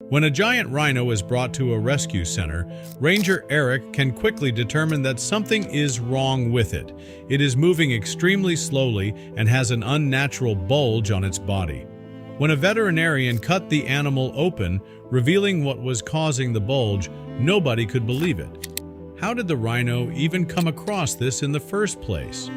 When a giant rhino is brought to a rescue center, Ranger Eric can quickly determine that something is wrong with it. It is moving extremely slowly and has an unnatural bulge on its body. When a veterinarian cut the animal open, revealing what was causing the bulge, nobody could believe it. How did the rhino even come across this in the first place?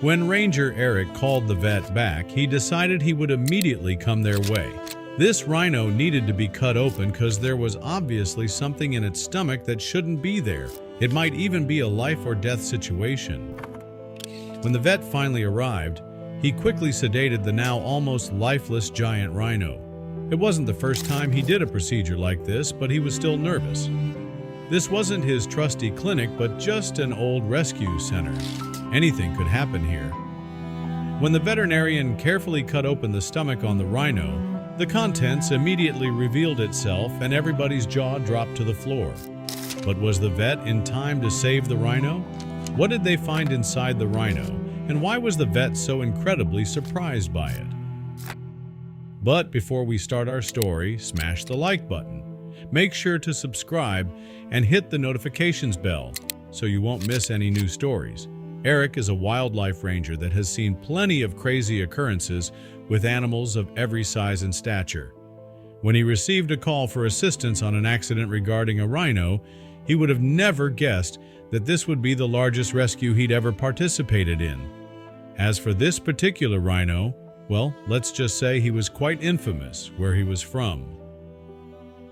When Ranger Eric called the vet back, he decided he would immediately come their way. This rhino needed to be cut open because there was obviously something in its stomach that shouldn't be there. It might even be a life or death situation. When the vet finally arrived, he quickly sedated the now almost lifeless giant rhino. It wasn't the first time he did a procedure like this, but he was still nervous. This wasn't his trusty clinic, but just an old rescue center. Anything could happen here. When the veterinarian carefully cut open the stomach on the rhino, the contents immediately revealed itself and everybody's jaw dropped to the floor. But was the vet in time to save the rhino? What did they find inside the rhino, and why was the vet so incredibly surprised by it? But before we start our story, smash the like button. Make sure to subscribe and hit the notifications bell so you won't miss any new stories. Eric is a wildlife ranger that has seen plenty of crazy occurrences with animals of every size and stature. When he received a call for assistance on an accident regarding a rhino, he would have never guessed that this would be the largest rescue he'd ever participated in. As for this particular rhino, well, let's just say he was quite infamous where he was from.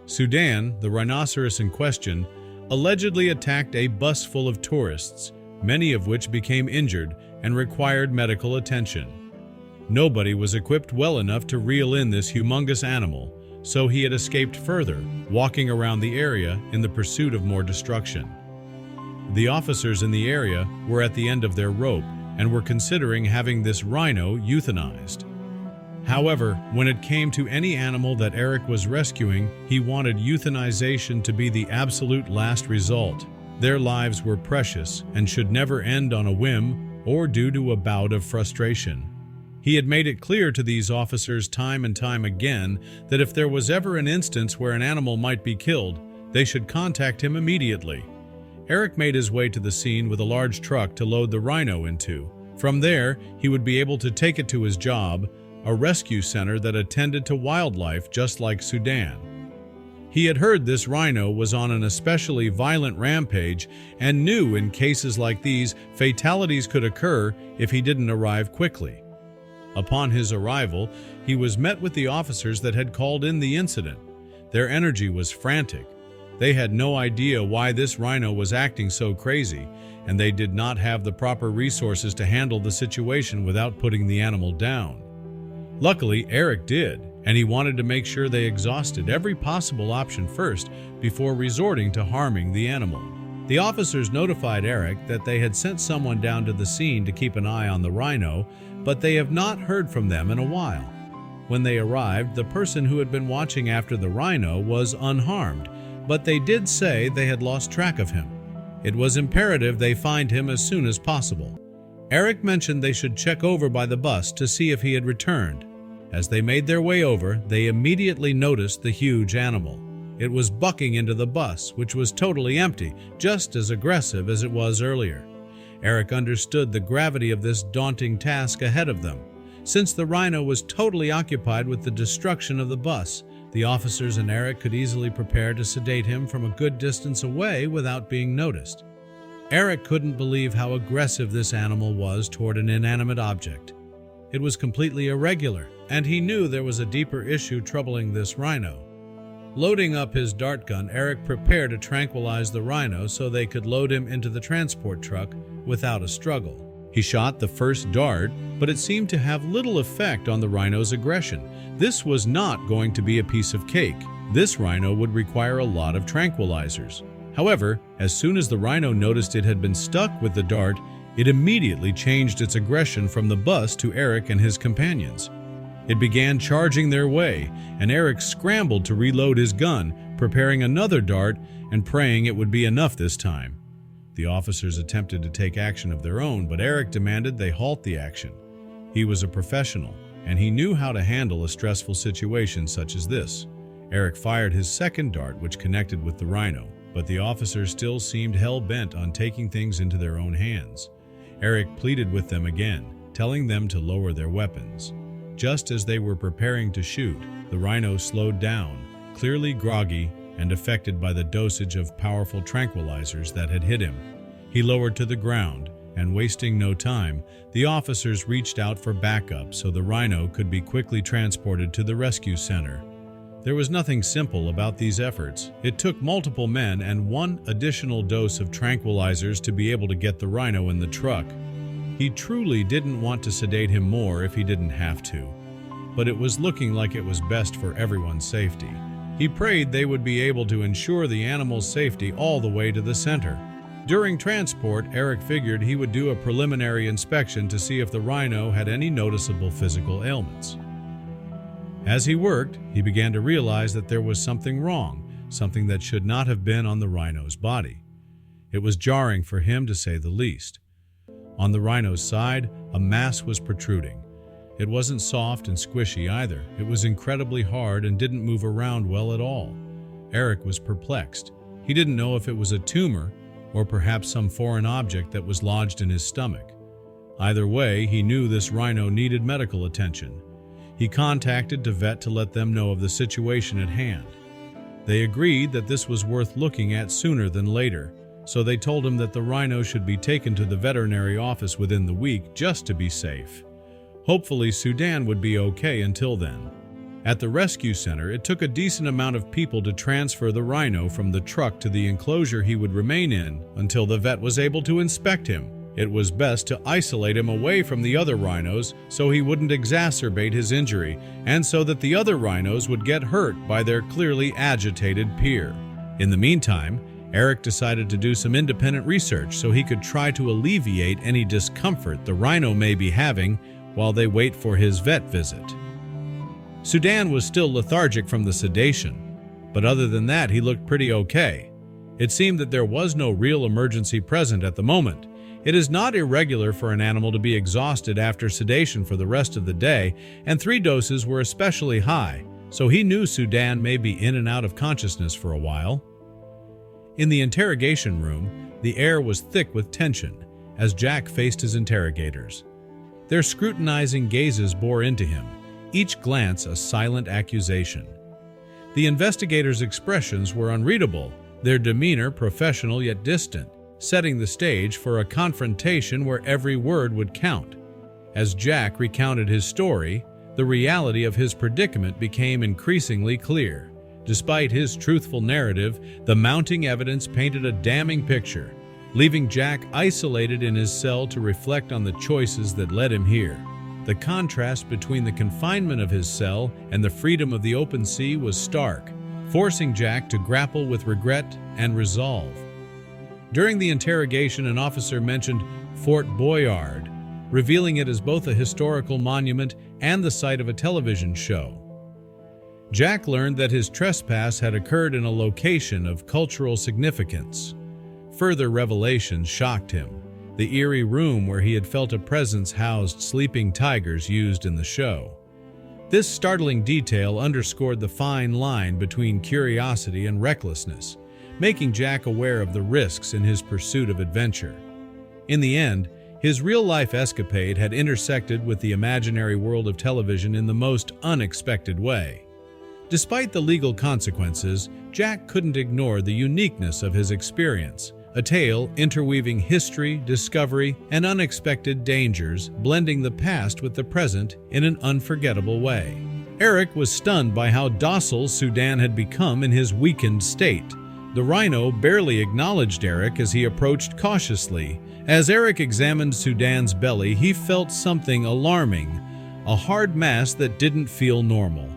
Sudan, the rhinoceros in question, allegedly attacked a bus full of tourists, many of which became injured and required medical attention. Nobody was equipped well enough to reel in this humongous animal, so he had escaped further, walking around the area in the pursuit of more destruction. The officers in the area were at the end of their rope and were considering having this rhino euthanized. However, when it came to any animal that Eric was rescuing, he wanted euthanization to be the absolute last result. Their lives were precious and should never end on a whim or due to a bout of frustration. He had made it clear to these officers time and time again that if there was ever an instance where an animal might be killed, they should contact him immediately. Eric made his way to the scene with a large truck to load the rhino into. From there, he would be able to take it to his job, a rescue center that attended to wildlife just like Sudan. He had heard this rhino was on an especially violent rampage and knew in cases like these, fatalities could occur if he didn't arrive quickly. Upon his arrival, he was met with the officers that had called in the incident. Their energy was frantic. They had no idea why this rhino was acting so crazy, and they did not have the proper resources to handle the situation without putting the animal down. Luckily, Eric did, and he wanted to make sure they exhausted every possible option first before resorting to harming the animal. The officers notified Eric that they had sent someone down to the scene to keep an eye on the rhino, but they have not heard from them in a while. When they arrived, the person who had been watching after the rhino was unharmed, but they did say they had lost track of him. It was imperative they find him as soon as possible. Eric mentioned they should check over by the bus to see if he had returned. As they made their way over, they immediately noticed the huge animal. It was bucking into the bus, which was totally empty, just as aggressive as it was earlier. Eric understood the gravity of this daunting task ahead of them. Since the rhino was totally occupied with the destruction of the bus, the officers and Eric could easily prepare to sedate him from a good distance away without being noticed. Eric couldn't believe how aggressive this animal was toward an inanimate object. It was completely irregular, and he knew there was a deeper issue troubling this rhino. Loading up his dart gun, Eric prepared to tranquilize the rhino so they could load him into the transport truck without a struggle. He shot the first dart, but it seemed to have little effect on the rhino's aggression. This was not going to be a piece of cake. This rhino would require a lot of tranquilizers. However, as soon as the rhino noticed it had been stuck with the dart, it immediately changed its aggression from the bus to Eric and his companions. It began charging their way, and Eric scrambled to reload his gun, preparing another dart and praying it would be enough this time. The officers attempted to take action of their own, but Eric demanded they halt the action. He was a professional, and he knew how to handle a stressful situation such as this. Eric fired his second dart, which connected with the rhino, but the officers still seemed hell-bent on taking things into their own hands. Eric pleaded with them again, telling them to lower their weapons. Just as they were preparing to shoot, the rhino slowed down, clearly groggy and affected by the dosage of powerful tranquilizers that had hit him. He lowered to the ground, and wasting no time, the officers reached out for backup so the rhino could be quickly transported to the rescue center. There was nothing simple about these efforts. It took multiple men and one additional dose of tranquilizers to be able to get the rhino in the truck. He truly didn't want to sedate him more if he didn't have to, but it was looking like it was best for everyone's safety. He prayed they would be able to ensure the animal's safety all the way to the center. During transport, Eric figured he would do a preliminary inspection to see if the rhino had any noticeable physical ailments. As he worked, he began to realize that there was something wrong, something that should not have been on the rhino's body. It was jarring for him, to say the least. On the rhino's side, a mass was protruding. It wasn't soft and squishy either. It was incredibly hard and didn't move around well at all. Eric was perplexed. He didn't know if it was a tumor or perhaps some foreign object that was lodged in his stomach. Either way, he knew this rhino needed medical attention. He contacted the vet to let them know of the situation at hand. They agreed that this was worth looking at sooner than later, so they told him that the rhino should be taken to the veterinary office within the week just to be safe. Hopefully, Sudan would be okay until then. At the rescue center, it took a decent amount of people to transfer the rhino from the truck to the enclosure he would remain in until the vet was able to inspect him. It was best to isolate him away from the other rhinos so he wouldn't exacerbate his injury and so that the other rhinos would get hurt by their clearly agitated peer. In the meantime, Eric decided to do some independent research so he could try to alleviate any discomfort the rhino may be having while they wait for his vet visit. Sudan was still lethargic from the sedation, but other than that he looked pretty okay. It seemed that there was no real emergency present at the moment. It is not irregular for an animal to be exhausted after sedation for the rest of the day, and 3 doses were especially high, so he knew Sudan may be in and out of consciousness for a while. In the interrogation room, the air was thick with tension as Jack faced his interrogators. Their scrutinizing gazes bore into him, each glance a silent accusation. The investigators' expressions were unreadable, their demeanor professional yet distant, setting the stage for a confrontation where every word would count. As Jack recounted his story, the reality of his predicament became increasingly clear. Despite his truthful narrative, the mounting evidence painted a damning picture, leaving Jack isolated in his cell to reflect on the choices that led him here. The contrast between the confinement of his cell and the freedom of the open sea was stark, forcing Jack to grapple with regret and resolve. During the interrogation, an officer mentioned Fort Boyard, revealing it as both a historical monument and the site of a television show. Jack learned that his trespass had occurred in a location of cultural significance. Further revelations shocked him. The eerie room where he had felt a presence housed sleeping tigers used in the show. This startling detail underscored the fine line between curiosity and recklessness, making Jack aware of the risks in his pursuit of adventure. In the end, his real-life escapade had intersected with the imaginary world of television in the most unexpected way. Despite the legal consequences, Jack couldn't ignore the uniqueness of his experience, a tale interweaving history, discovery, and unexpected dangers, blending the past with the present in an unforgettable way. Eric was stunned by how docile Sudan had become in his weakened state. The rhino barely acknowledged Eric as he approached cautiously. As Eric examined Sudan's belly, he felt something alarming, a hard mass that didn't feel normal.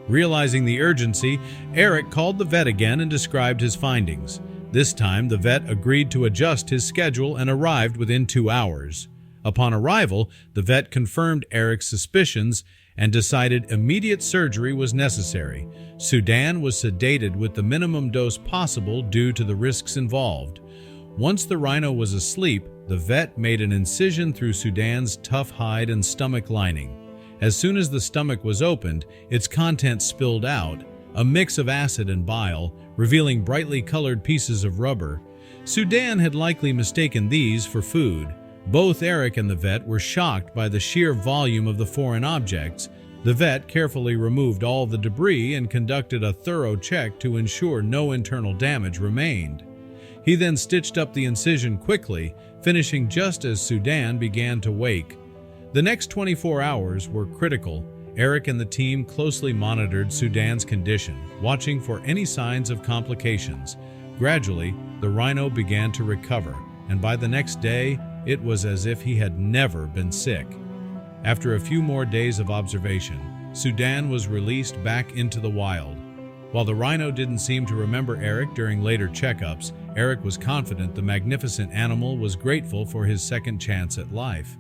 Realizing the urgency, Eric called the vet again and described his findings. This time, the vet agreed to adjust his schedule and arrived within 2 hours. Upon arrival, the vet confirmed Eric's suspicions and decided immediate surgery was necessary. Sudan was sedated with the minimum dose possible due to the risks involved. Once the rhino was asleep, the vet made an incision through Sudan's tough hide and stomach lining. As soon as the stomach was opened, its contents spilled out, a mix of acid and bile, revealing brightly colored pieces of rubber. Sudan had likely mistaken these for food. Both Eric and the vet were shocked by the sheer volume of the foreign objects. The vet carefully removed all the debris and conducted a thorough check to ensure no internal damage remained. He then stitched up the incision quickly, finishing just as Sudan began to wake. The next 24 hours were critical. Eric and the team closely monitored Sudan's condition, watching for any signs of complications. Gradually, the rhino began to recover, and by the next day, it was as if he had never been sick. After a few more days of observation, Sudan was released back into the wild. While the rhino didn't seem to remember Eric during later checkups, Eric was confident the magnificent animal was grateful for his second chance at life.